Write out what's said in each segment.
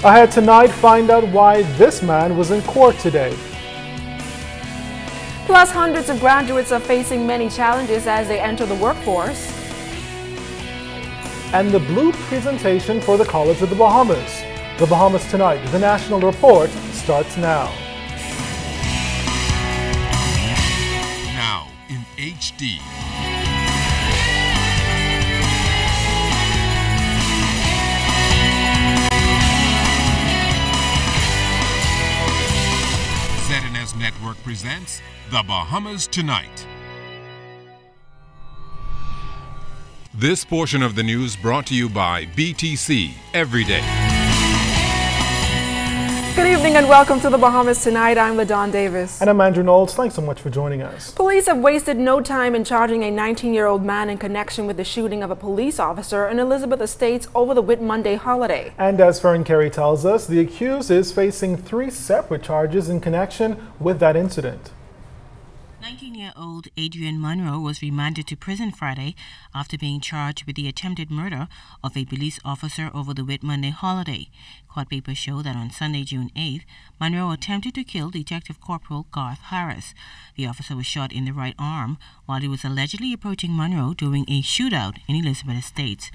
Ahead tonight, find out why this man was in court today. Plus, hundreds of graduates are facing many challenges as they enter the workforce. And the blue presentation for the College of the Bahamas. The Bahamas Tonight, the National Report, starts now. Now in HD. ZNS Network presents The Bahamas Tonight. This portion of the news brought to you by BTC Every Day. Good evening and welcome to the Bahamas Tonight. I'm LaDawn Davis. And I'm Andrew Knowles. Thanks so much for joining us. Police have wasted no time in charging a 19-year-old man in connection with the shooting of a police officer in Elizabeth Estates over the Whit Monday holiday. And as Fern Carey tells us, the accused is facing 3 separate charges in connection with that incident. 19-year-old Adrian Monroe was remanded to prison Friday after being charged with the attempted murder of a police officer over the Whit Monday holiday. Court papers show that on Sunday, June 8th, Monroe attempted to kill Detective Corporal Garth Harris. The officer was shot in the right arm while he was allegedly approaching Monroe during a shootout in Elizabeth Estates.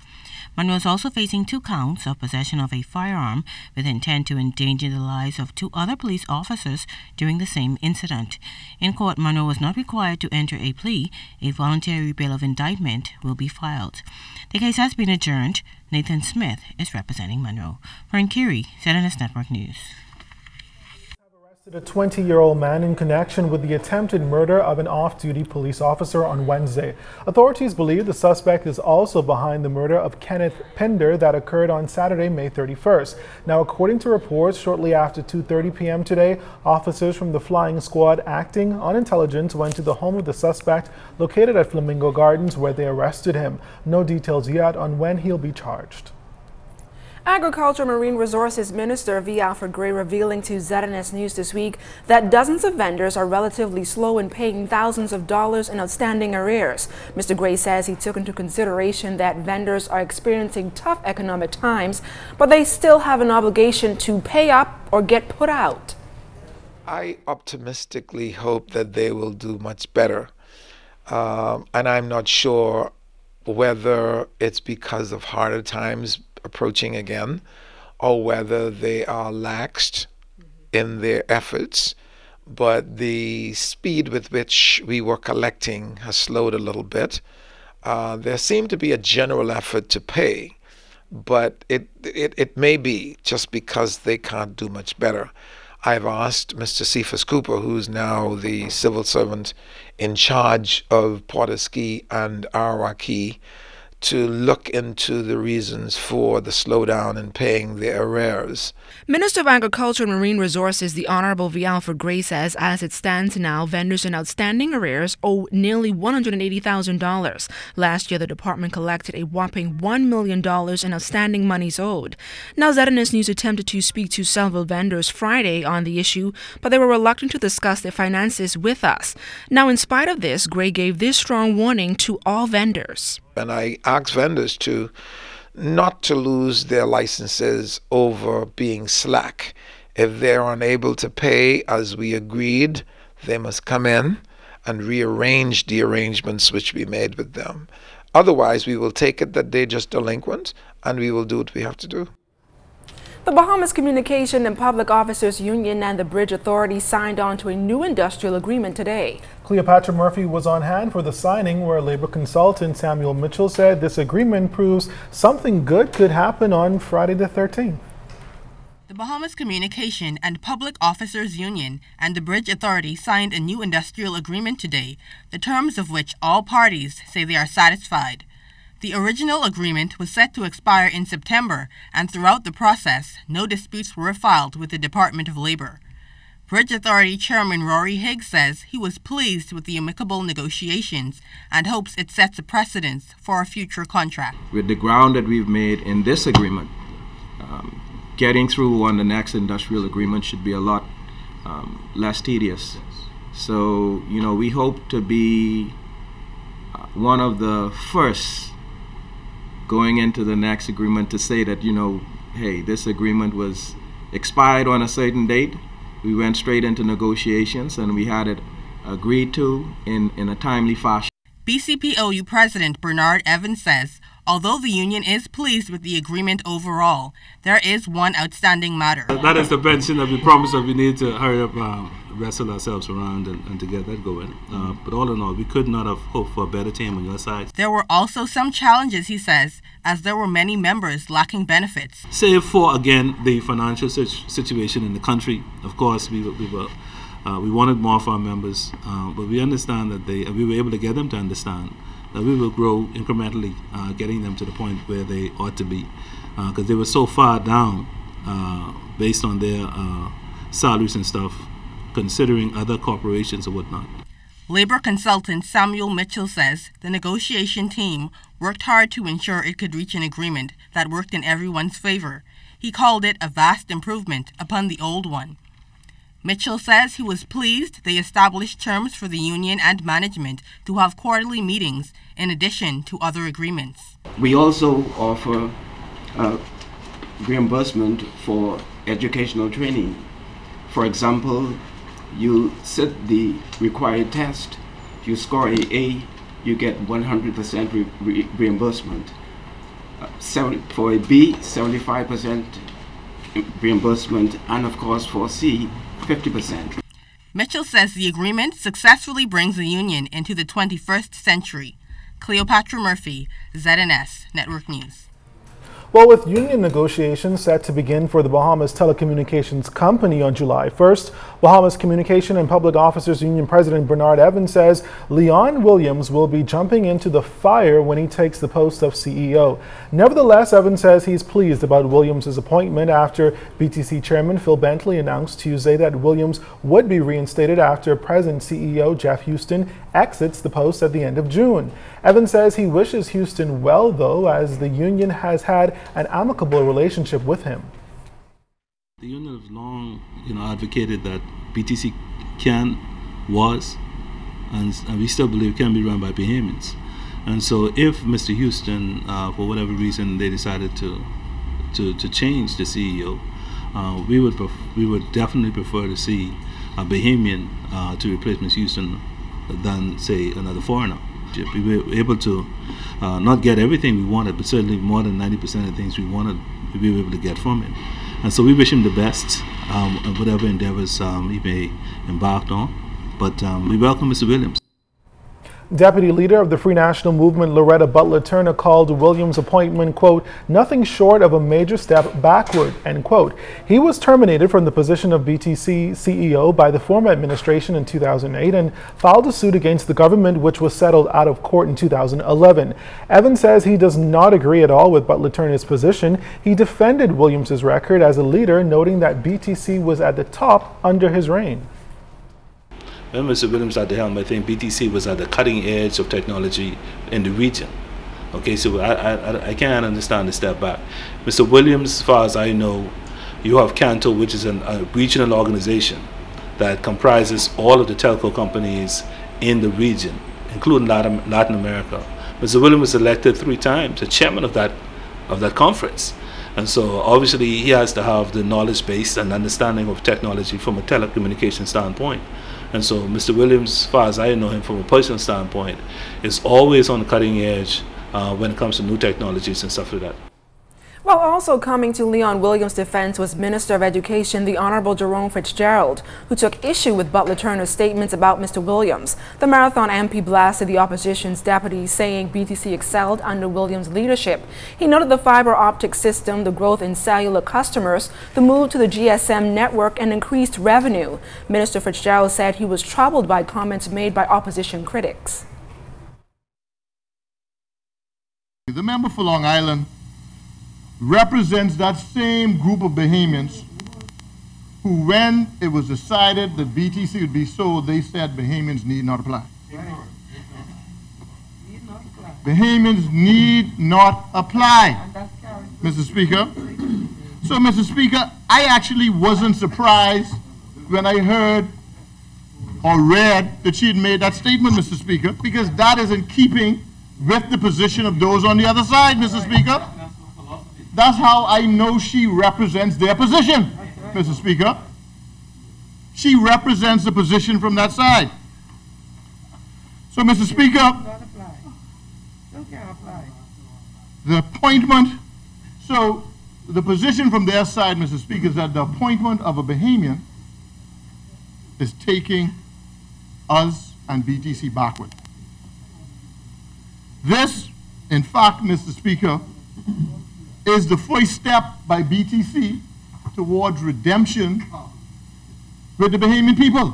Monroe is also facing 2 counts of possession of a firearm with intent to endanger the lives of 2 other police officers during the same incident. In court, Monroe was not required to enter a plea. A voluntary bill of indictment will be filed. The case has been adjourned. Nathan Smith is representing Monroe. Fern Carey, ZNS Network News. A 20-year-old man in connection with the attempted murder of an off-duty police officer on Wednesday. Authorities believe the suspect is also behind the murder of Kenneth Pender that occurred on Saturday, May 31st. Now, according to reports, shortly after 2:30 p.m. today, officers from the flying squad acting on intelligence went to the home of the suspect located at Flamingo Gardens where they arrested him. No details yet on when he'll be charged. Agriculture and Marine Resources Minister V. Alfred Gray revealing to ZNS News this week that dozens of vendors are relatively slow in paying thousands of dollars in outstanding arrears. Mr. Gray says he took into consideration that vendors are experiencing tough economic times, but they still have an obligation to pay up or get put out. I optimistically hope that they will do much better. And I'm not sure whether it's because of harder times approaching again, or whether they are laxed in their efforts, but the speed with which we were collecting has slowed a little bit. There seemed to be a general effort to pay, but it may be just because they can't do much better. I've asked Mr. Cephas Cooper, who's now the civil servant in charge of Port-Ski and Arawaki, to look into the reasons for the slowdown in paying their arrears. Minister of Agriculture and Marine Resources, the Honorable V. Alfred Gray, says as it stands now, vendors in outstanding arrears owe nearly $180,000. Last year, the department collected a whopping $1 million in outstanding monies owed. Now, ZNS News attempted to speak to several vendors Friday on the issue, but they were reluctant to discuss their finances with us. Now, in spite of this, Gray gave this strong warning to all vendors. And I ask vendors to not to lose their licenses over being slack. If they're unable to pay as we agreed, they must come in and rearrange the arrangements which we made with them. Otherwise, we will take it that they're just delinquent and we will do what we have to do. The Bahamas Communication and Public Officers Union and the Bridge Authority signed on to a new industrial agreement today. Cleopatra Murphy was on hand for the signing, where labor consultant Samuel Mitchell said this agreement proves something good could happen on Friday the 13th. The Bahamas Communication and Public Officers Union and the Bridge Authority signed a new industrial agreement today, the terms of which all parties say they are satisfied. The original agreement was set to expire in September, and throughout the process, no disputes were filed with the Department of Labor. Bridge Authority Chairman Rory Higgs says he was pleased with the amicable negotiations and hopes it sets a precedence for a future contract. With the ground that we've made in this agreement, getting through on the next industrial agreement should be a lot less tedious. So, we hope to be one of the first going into the next agreement to say that, hey, this agreement was expired on a certain date. We went straight into negotiations and we had it agreed to in a timely fashion. BCPOU President Bernard Evans says, although the union is pleased with the agreement overall, there is one outstanding matter. That is the pension that we promised that we need to hurry up, wrestle ourselves around and to get that going. But all in all, we could not have hoped for a better team on your side. There were also some challenges, he says, as there were many members lacking benefits. Save for, again, the financial situation in the country. Of course, we wanted more for our members, but we understand that we were able to get them to understand that we will grow incrementally, getting them to the point where they ought to be, because they were so far down based on their salaries and stuff, considering other corporations or whatnot. Labor consultant Samuel Mitchell says the negotiation team worked hard to ensure it could reach an agreement that worked in everyone's favor. He called it a vast improvement upon the old one. Mitchell says he was pleased they established terms for the union and management to have quarterly meetings in addition to other agreements. We also offer reimbursement for educational training. For example, you sit the required test, you score an A, you get 100% reimbursement. For a B, 75% reimbursement, and of course for C, 50%. Mitchell says the agreement successfully brings the union into the 21st century. Cleopatra Murphy, ZNS Network News. Well, with union negotiations set to begin for the Bahamas Telecommunications Company on July 1st, Bahamas Communication and Public Officers Union President Bernard Evans says Leon Williams will be jumping into the fire when he takes the post of CEO. Nevertheless, Evans says he's pleased about Williams' appointment after BTC Chairman Phil Bentley announced Tuesday that Williams would be reinstated after present CEO Jeff Houston exits the post at the end of June. Evans says he wishes Houston well, though, as the union has had an amicable relationship with him. The union has long, advocated that BTC was, and we still believe can be run by Bahamians. And so, if Mr. Houston, for whatever reason, they decided to change the CEO, we would definitely prefer to see a Bahamian to replace Mr. Houston than, say, another foreigner. We were able to not get everything we wanted, but certainly more than 90% of the things we wanted, we were able to get from him. And so we wish him the best in whatever endeavors he may embark on. But we welcome Mr. Williams. Deputy Leader of the Free National Movement, Loretta Butler Turner, called Williams' appointment, quote, nothing short of a major step backward, end quote. He was terminated from the position of BTC CEO by the former administration in 2008 and filed a suit against the government, which was settled out of court in 2011. Evans says he does not agree at all with Butler Turner's position. He defended Williams' record as a leader, noting that BTC was at the top under his reign. When Mr. Williams at the helm, I think BTC was at the cutting edge of technology in the region. Okay, so I can't understand the step back. Mr. Williams, as far as I know, you have Canto, which is a regional organization that comprises all of the telco companies in the region, including Latin America. Mr. Williams was elected 3 times, the chairman of that conference. And so obviously he has to have the knowledge base and understanding of technology from a telecommunication standpoint. And so Mr. Williams, as far as I know him from a personal standpoint, is always on the cutting edge when it comes to new technologies and stuff like that. Well, also coming to Leon Williams' defense was Minister of Education, the Honorable Jerome Fitzgerald, who took issue with Butler Turner's statements about Mr. Williams. The Marathon MP blasted the opposition's deputy, saying BTC excelled under Williams' leadership. He noted the fiber optic system, the growth in cellular customers, the move to the GSM network, and increased revenue. Minister Fitzgerald said he was troubled by comments made by opposition critics. The member for Long Island represents that same group of Bahamians who, when it was decided that BTC would be sold, they said Bahamians need not apply. Bahamians need not apply, Mr. Speaker. So, Mr. Speaker, I actually wasn't surprised when I heard or read that she had made that statement, Mr. Speaker, because that is in keeping with the position of those on the other side, Mr. Speaker. That's how I know she represents their position, Mr. Speaker. She represents the position from that side. So, Mr. Speaker, the appointment, so the position from their side, Mr. Speaker, is that the appointment of a Bahamian is taking us and BTC backward. This, in fact, Mr. Speaker, is the first step by BTC towards redemption with the Bahamian people.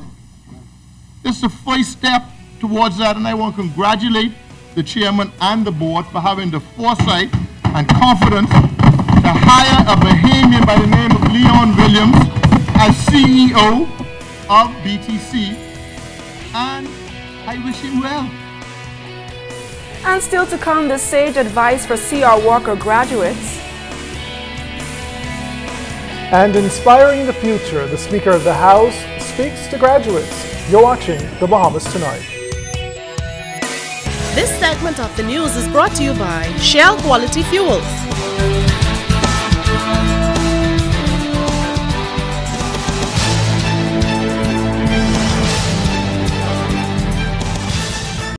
This is the first step towards that, and I want to congratulate the chairman and the board for having the foresight and confidence to hire a Bahamian by the name of Leon Williams as CEO of BTC, and I wish him well. And still to come, the sage advice for CR Walker graduates. And inspiring the future, the Speaker of the House speaks to graduates. You're watching The Bahamas Tonight. This segment of the news is brought to you by Shell Quality Fuels.